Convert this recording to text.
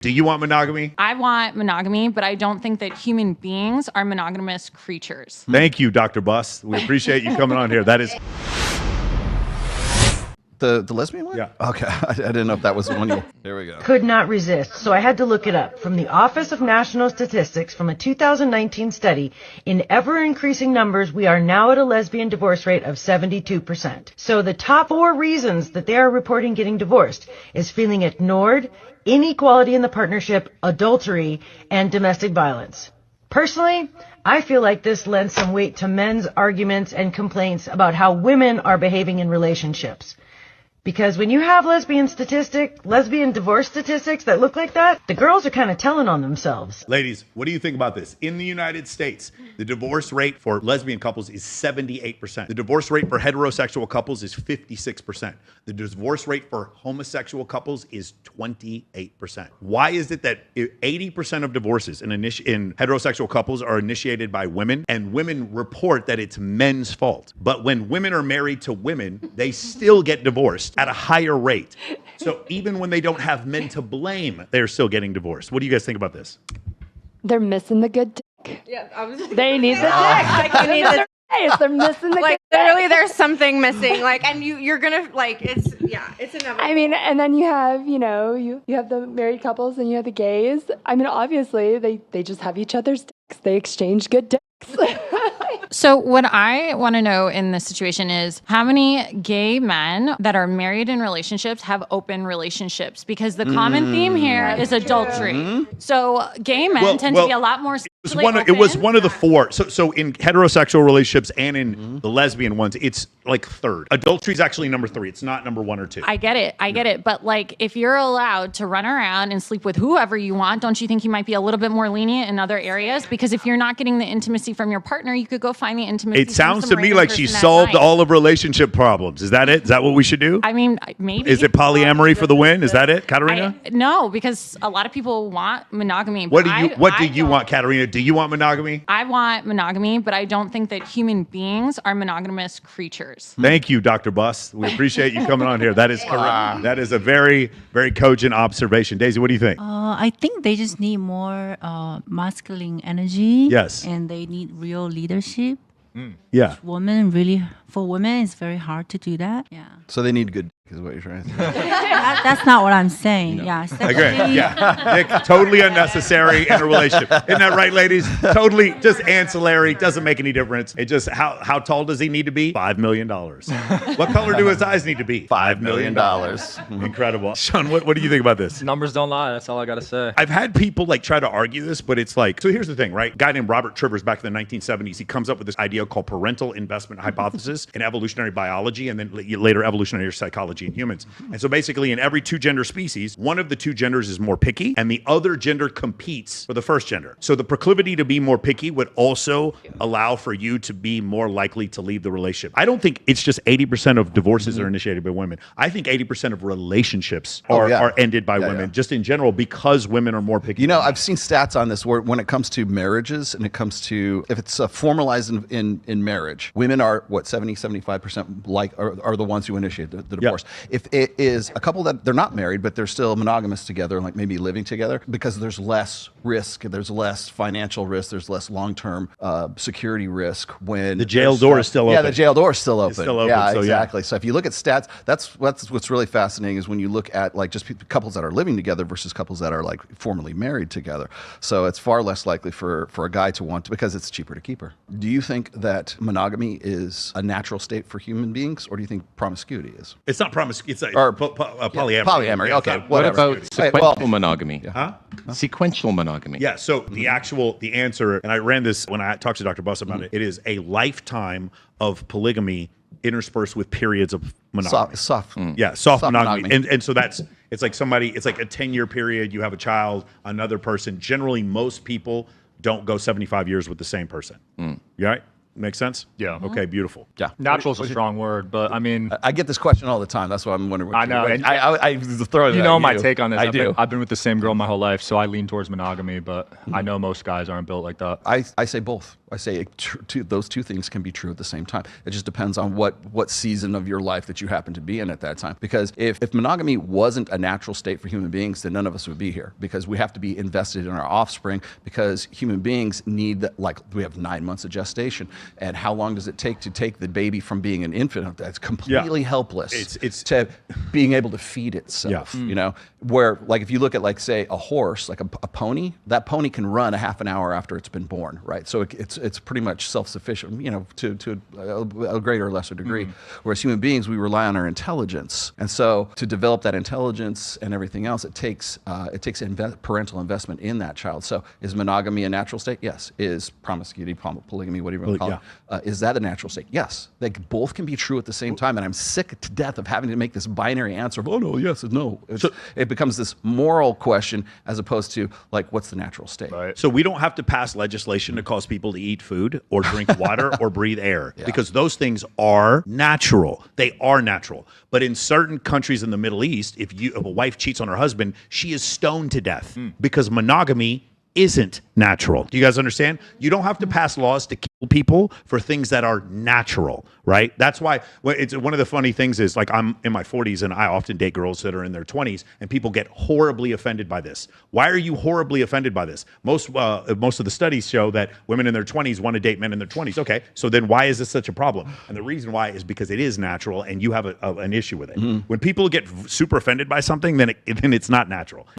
Do you want monogamy? I want monogamy, but I don't think that human beings are monogamous creatures. Thank you, Dr. Buss. We appreciate you coming on here. That is... The lesbian one? Yeah. Okay. I didn't know if that was the one you... Here we go. Could not resist, so I had to look it up. From the Office of National Statistics, from a 2019 study, in ever-increasing numbers, we are now at a lesbian divorce rate of 72%. So the top 4 reasons that they are reporting getting divorced is feeling ignored, inequality in the partnership, adultery, and domestic violence. Personally, I feel like this lends some weight to men's arguments and complaints about how women are behaving in relationships. Because when you have lesbian divorce statistics that look like that, the girls are kind of telling on themselves. Ladies, what do you think about this? In the United States, the divorce rate for lesbian couples is 78%. The divorce rate for heterosexual couples is 56%. The divorce rate for homosexual couples is 28%. Why is it that 80% of divorces in heterosexual couples are initiated by women, and women report that it's men's fault? But when women are married to women, they still get divorced at a higher rate. So even when they don't have men to blame, they're still getting divorced. What do you guys think about this? They're missing the good dick. Yeah, I was just They need the dick. like you need the They're missing the like good literally dick. there's something missing. Like and you're gonna like it's inevitable. I mean, and then you have, you have the married couples and you have the gays. I mean, obviously they just have each other's dicks. They exchange good dicks. So what I want to know in this situation is how many gay men that are married in relationships have open relationships? Because the common theme here is adultery. So gay men tend to be a lot more sexually open. It was one of the 4. So in heterosexual relationships and in the lesbian ones, it's like third. Adultery is actually number 3. It's not number 1 or 2. I get it. But like, if you're allowed to run around and sleep with whoever you want, don't you think you might be a little bit more lenient in other areas? Because if you're not getting the intimacy from your partner, you could go find the intimacy. It sounds from to some me random like she person at solved night. all of relationship problems. Is that it? Is that what we should do? I mean, maybe. Is it polyamory for the win? Is that it, Katarina? No, because a lot of people want monogamy. What but do you want, Katarina? Do you want monogamy? I want monogamy, but I don't think that human beings are monogamous creatures. Thank you, Dr. Buss. We appreciate you coming on here. That is correct. That is a very, very cogent observation. Daisy, what do you think? I think they just need more masculine energy. Yes. And they need real leadership. Yeah. For women, it's very hard to do that. Yeah. So they need good dick is what you're trying to say. That's not what I'm saying. Yeah. I agree. Yeah. Nick, totally unnecessary in a relationship. Isn't that right, ladies? Totally just ancillary. Doesn't make any difference. It just, how tall does he need to be? $5 million. What color do his eyes need to be? $5 million. Incredible. Sean, what do you think about this? Numbers don't lie. That's all I got to say. I've had people like try to argue this, but it's like, so here's the thing, right? A guy named Robert Trivers back in the 1970s, he comes up with this idea called parental investment hypothesis in evolutionary biology and then later evolutionary psychology in humans. And so basically in every 2 gender species, one of the 2 genders is more picky and the other gender competes for the first gender. So the proclivity to be more picky would also allow for you to be more likely to leave the relationship. I don't think it's just 80% of divorces are initiated by women. I think 80% of relationships are ended by women just in general because women are more picky. I've seen stats on this where when it comes to marriages and it comes to if it's formalized in marriage, women are 70-75% are the ones who initiate the divorce. If it is a couple that they're not married but they're still monogamous together, like maybe living together, because there's less risk, there's less financial risk, there's less long-term security risk when the jail door is still open. Yeah, the jail door is still open. It's still open. Yeah, so exactly. So if you look at stats, that's what's really fascinating is when you look at like just couples that are living together versus couples that are like formally married together. So it's far less likely for a guy to want to, because it's cheaper to keep her. Do you think that monogamy is a natural state for human beings, or do you think promiscuity is? It's not promiscuity. It's polyamory. Polyamory. Okay. What Whatever. about sequential monogamy? Huh? Sequential monogamy. Yeah. So the answer, and I ran this when I talked to Dr. Buss about it. It is a lifetime of polygamy interspersed with periods of monogamy. Soft monogamy. And so it's like a 10-year period. You have a child, another person. Generally, most people don't go 75 years with the same person. You right? Make sense? Yeah. Okay, beautiful. Yeah. Natural's a strong word, but I mean, I get this question all the time. That's why I'm wondering. I know, and I throw it. you know my take on this. I do. I've been with the same girl my whole life, so I lean towards monogamy, but I know most guys aren't built like that. I say both. I say those two things can be true at the same time. It just depends on what season of your life that you happen to be in at that time. Because if monogamy wasn't a natural state for human beings, then none of us would be here. Because we have to be invested in our offspring. Because human beings need, like, we have 9 months of gestation, and how long does it take to take the baby from being an infant that's completely helpless to being able to feed itself? You know, where, like, if you look at, like, say a horse, like a pony, that pony can run a half an hour after it's been born, right? So it's pretty much self-sufficient, you know, to a greater or lesser degree. Whereas human beings, we rely on our intelligence, and so to develop that intelligence and everything else, it takes parental investment in that child. So is monogamy a natural state? Yes. Is promiscuity, polygamy, whatever you want to call it, is that a natural state? Yes. They both can be true at the same time, and I'm sick to death of having to make this binary answer of, oh no, yes, no. It becomes this moral question as opposed to, like, what's the natural state? Right. So we don't have to pass legislation to cause people to eat food or drink water or breathe air, because those things are natural. They are natural. But in certain countries in the Middle East, if a wife cheats on her husband, she is stoned to death because monogamy isn't natural. Do you guys understand? You don't have to pass laws to kill people for things that are natural, right? That's why it's one of the funny things is, like, I'm in my 40s and I often date girls that are in their 20s, and people get horribly offended by this. Why are you horribly offended by this? Most of the studies show that women in their 20s want to date men in their 20s. Okay, so then why is this such a problem? And the reason why is because it is natural and you have an issue with it. When people get super offended by something, then it's not natural.